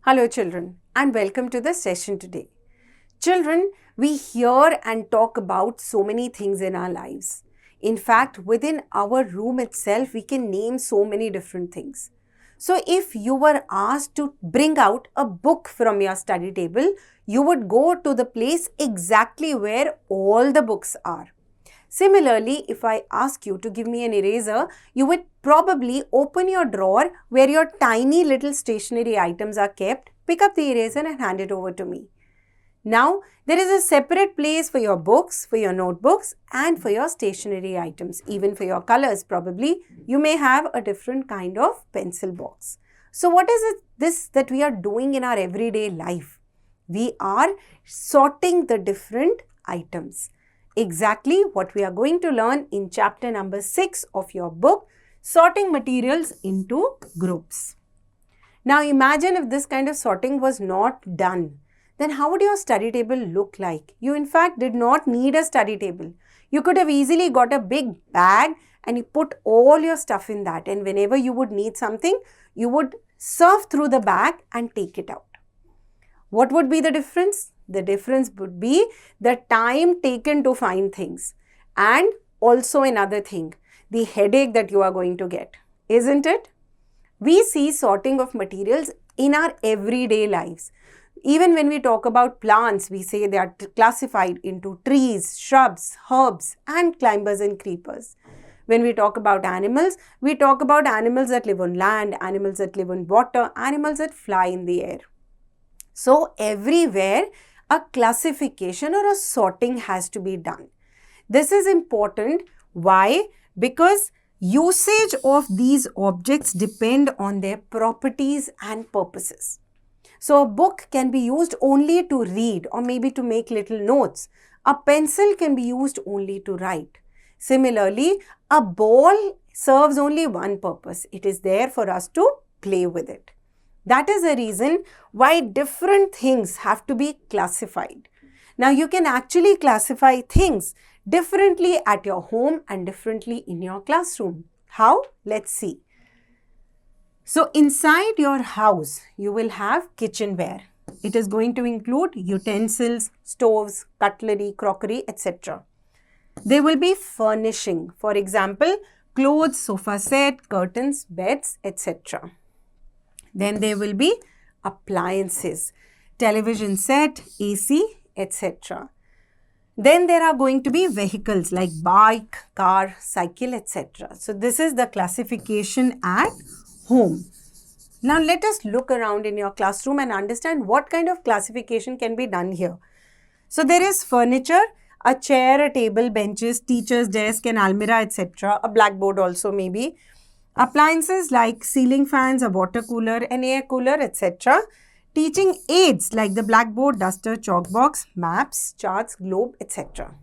Hello children and welcome to the session today. Children, we hear and talk about so many things in our lives. In fact, within our room itself, we can name so many different things. So if you were asked to bring out a book from your study table, you would go to the place exactly where all the books are. Similarly, if I ask you to give me an eraser, you would probably open your drawer where your tiny little stationery items are kept, pick up the eraser and hand it over to me. Now, there is a separate place for your books, for your notebooks and for your stationery items. Even for your colors, probably, you may have a different kind of pencil box. So, what is this that we are doing in our everyday life? We are sorting the different items. Exactly what we are going to learn in chapter number 6 of your book, Sorting Materials into Groups. Now imagine if this kind of sorting was not done, then how would your study table look like? You in fact did not need a study table. You could have easily got a big bag and you put all your stuff in that, and whenever you would need something, you would surf through the bag and take it out. What would be the difference? The difference would be the time taken to find things, and also another thing, the headache that you are going to get, isn't it? We see sorting of materials in our everyday lives. Even when we talk about plants, we say they are classified into trees, shrubs, herbs, and climbers and creepers. When we talk about animals, we talk about animals that live on land, animals that live on water, animals that fly in the air. So everywhere, a classification or a sorting has to be done. This is important. Why? Because usage of these objects depend on their properties and purposes. So a book can be used only to read or maybe to make little notes. A pencil can be used only to write. Similarly, a ball serves only one purpose. It is there for us to play with it. That is the reason why different things have to be classified. Now you can actually classify things differently at your home and differently in your classroom. How? Let's see. So inside your house, you will have kitchenware. It is going to include utensils, stoves, cutlery, crockery, etc. There will be furnishing. For example, clothes, sofa set, curtains, beds, etc. Then there will be appliances, television set, AC, etc. Then there are going to be vehicles like bike, car, cycle, etc. So this is the classification at home. Now let us look around in your classroom and understand what kind of classification can be done here. So there is furniture, a chair, a table, benches, teacher's desk, an almirah, etc. A blackboard also maybe. Appliances like ceiling fans, a water cooler, an air cooler, etc. Teaching aids like the blackboard, duster, chalk box, maps, charts, globe, etc.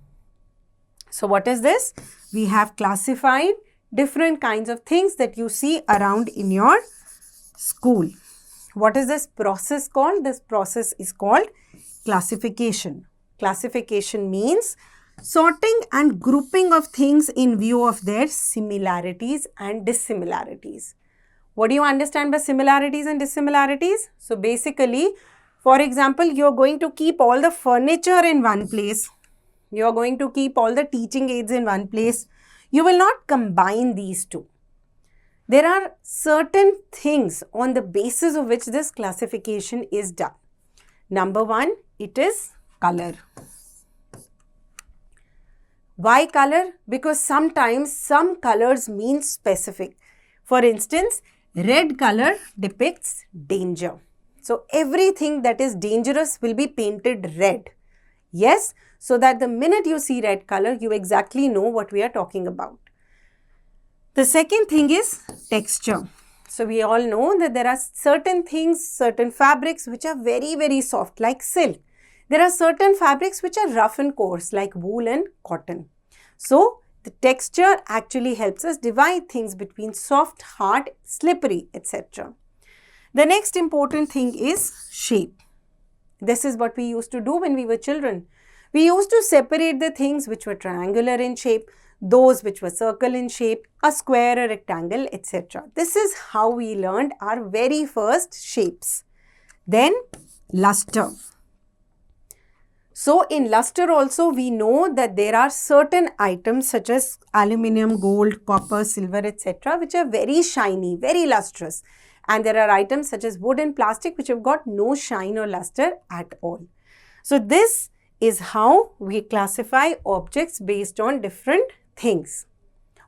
So what is this? We have classified different kinds of things that you see around in your school. What is this process called? This process is called classification. Classification means sorting and grouping of things in view of their similarities and dissimilarities. What do you understand by similarities and dissimilarities? So basically, for example, you are going to keep all the furniture in one place. You are going to keep all the teaching aids in one place. You will not combine these two. There are certain things on the basis of which this classification is done. Number one, it is color. Why color? Because sometimes some colors mean specific. For instance, red color depicts danger. So everything that is dangerous will be painted red. Yes, so that the minute you see red color, you exactly know what we are talking about. The second thing is texture. So we all know that there are certain things, certain fabrics which are very, very soft like silk. There are certain fabrics which are rough and coarse like wool and cotton. So the texture actually helps us divide things between soft, hard, slippery, etc. The next important thing is shape. This is what we used to do when we were children. We used to separate the things which were triangular in shape, those which were circle in shape, a square, a rectangle, etc. This is how we learned our very first shapes. Then luster. So in luster also we know that there are certain items such as aluminium, gold, copper, silver, etc. which are very shiny, very lustrous. And there are items such as wood and plastic which have got no shine or luster at all. So this is how we classify objects based on different things.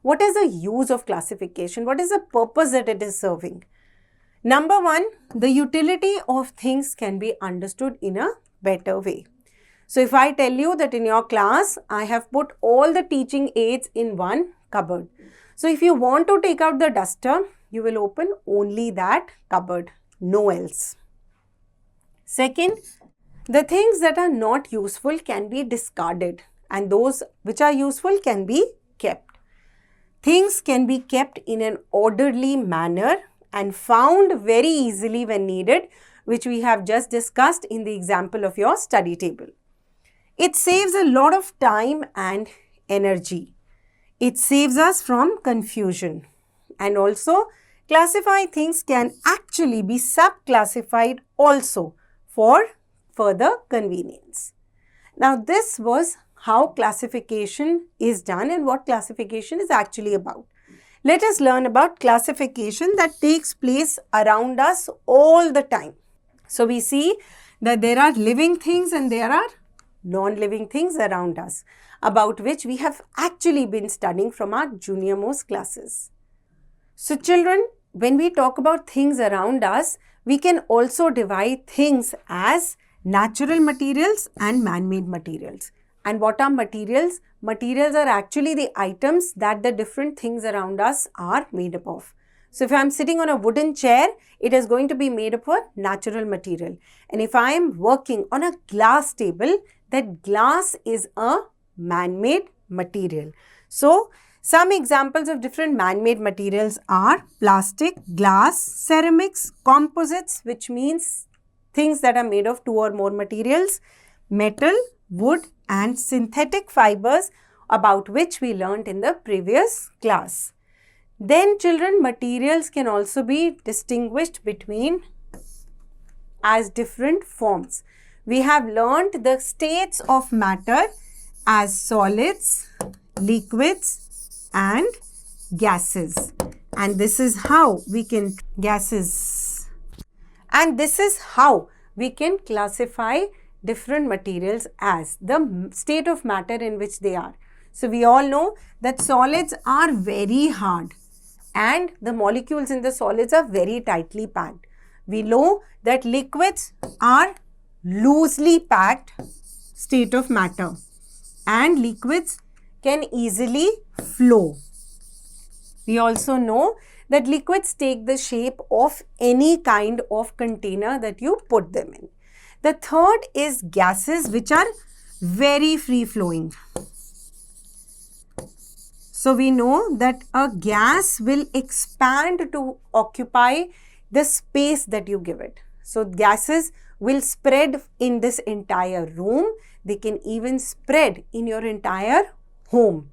What is the use of classification? What is the purpose that it is serving? Number one, the utility of things can be understood in a better way. So if I tell you that in your class, I have put all the teaching aids in one cupboard. So if you want to take out the duster, you will open only that cupboard, no else. Second, the things that are not useful can be discarded and those which are useful can be kept. Things can be kept in an orderly manner and found very easily when needed, which we have just discussed in the example of your study table. It saves a lot of time and energy. It saves us from confusion. And also, classified things can actually be sub-classified also for further convenience. Now, this was how classification is done and what classification is actually about. Let us learn about classification that takes place around us all the time. So, we see that there are living things and there are non-living things around us, about which we have actually been studying from our junior most classes. So children, when we talk about things around us, we can also divide things as natural materials and man-made materials. And what are materials? Materials are actually the items that the different things around us are made up of. So if I am sitting on a wooden chair, it is going to be made of a natural material. And if I am working on a glass table, that glass is a man-made material. So some examples of different man-made materials are plastic, glass, ceramics, composites, which means things that are made of two or more materials, metal, wood and synthetic fibers, about which we learnt in the previous class. Then children, materials can also be distinguished between as different forms. We have learnt the states of matter as solids, liquids and gases. And this is how we can classify different materials as the state of matter in which they are. So we all know that solids are very hard and the molecules in the solids are very tightly packed. We know that liquids are loosely packed state of matter and liquids can easily flow. We also know that liquids take the shape of any kind of container that you put them in. The third is gases, which are very free flowing. So we know that a gas will expand to occupy the space that you give it. So gases will spread in this entire room. They can even spread in your entire home.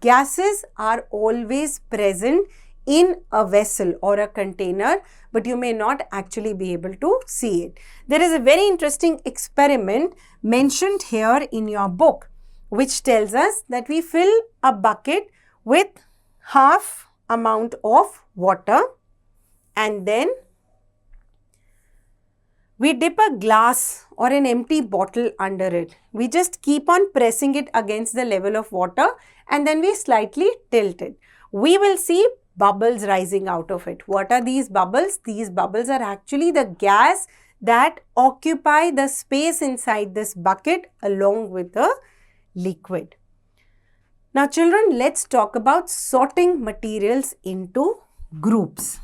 Gases are always present in a vessel or a container, but you may not actually be able to see it. There is a very interesting experiment mentioned here in your book, which tells us that we fill a bucket with half amount of water and then we dip a glass or an empty bottle under it. We just keep on pressing it against the level of water and then we slightly tilt it. We will see bubbles rising out of it. What are these bubbles? These bubbles are actually the gas that occupy the space inside this bucket along with the liquid. Now children, let's talk about sorting materials into groups.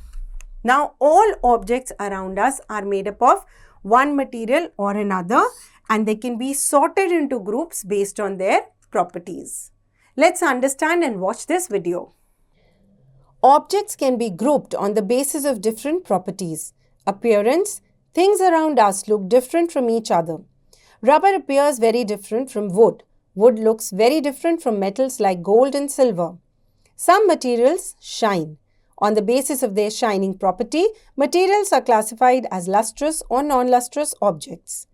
Now all objects around us are made up of one material or another and they can be sorted into groups based on their properties. Let's understand and watch this video. Objects can be grouped on the basis of different properties. Appearance: things around us look different from each other. Rubber appears very different from wood. Wood looks very different from metals like gold and silver. Some materials shine. On the basis of their shining property, materials are classified as lustrous or non-lustrous objects.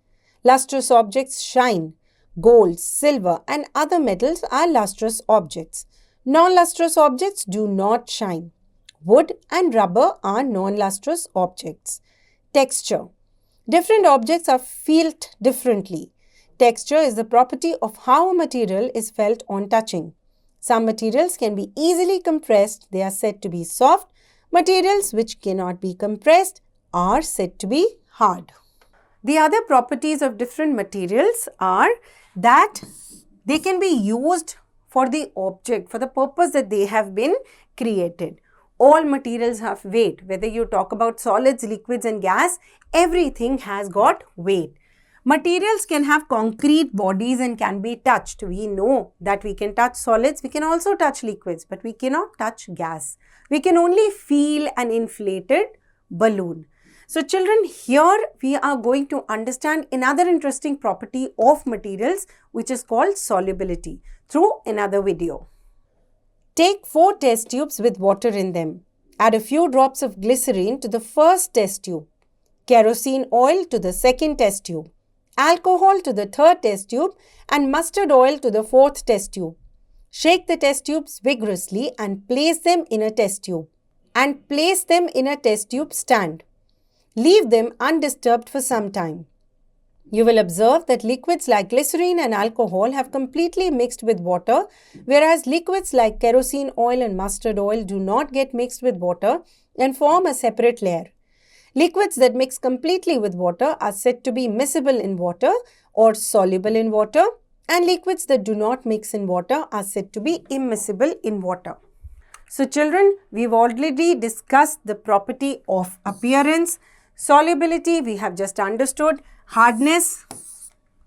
Lustrous objects shine. Gold, silver, and other metals are lustrous objects. Non-lustrous objects do not shine. Wood and rubber are non-lustrous objects. Texture. Different objects are felt differently. Texture is the property of how a material is felt on touching. Some materials can be easily compressed. They are said to be soft. Materials which cannot be compressed are said to be hard. The other properties of different materials are that they can be used for the object, for the purpose that they have been created. All materials have weight. Whether you talk about solids, liquids and gas, everything has got weight. Materials can have concrete bodies and can be touched. We know that we can touch solids, we can also touch liquids, but we cannot touch gas. We can only feel an inflated balloon. So children, here we are going to understand another interesting property of materials, which is called solubility, through another video. Take 4 test tubes with water in them. Add a few drops of glycerine to the first test tube, kerosene oil to the second test tube, alcohol to the third test tube, and mustard oil to the fourth test tube. Shake the test tubes vigorously and place them in a test tube. Stand. Leave them undisturbed for some time. You will observe that liquids like glycerine and alcohol have completely mixed with water, whereas liquids like kerosene oil and mustard oil do not get mixed with water and form a separate layer. Liquids that mix completely with water are said to be miscible in water or soluble in water, and liquids that do not mix in water are said to be immiscible in water. So children, we've already discussed the property of appearance. Solubility, we have just understood. Hardness,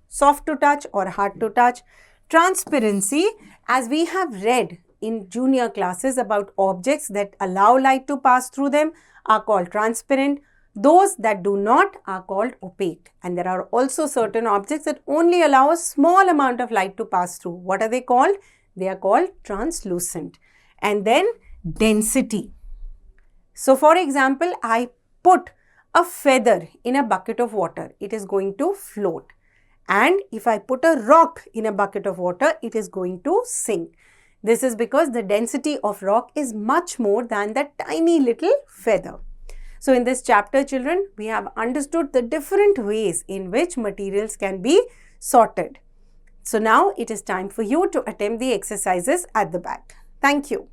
soft to touch or hard to touch. Transparency, as we have read in junior classes about objects that allow light to pass through them, are called transparent. Those that do not are called opaque. And there are also certain objects that only allow a small amount of light to pass through. What are they called? They are called translucent. And then density. So for example, I put a feather in a bucket of water. It is going to float. And if I put a rock in a bucket of water, it is going to sink. This is because the density of rock is much more than that tiny little feather. So in this chapter, children, we have understood the different ways in which materials can be sorted. So now it is time for you to attempt the exercises at the back. Thank you.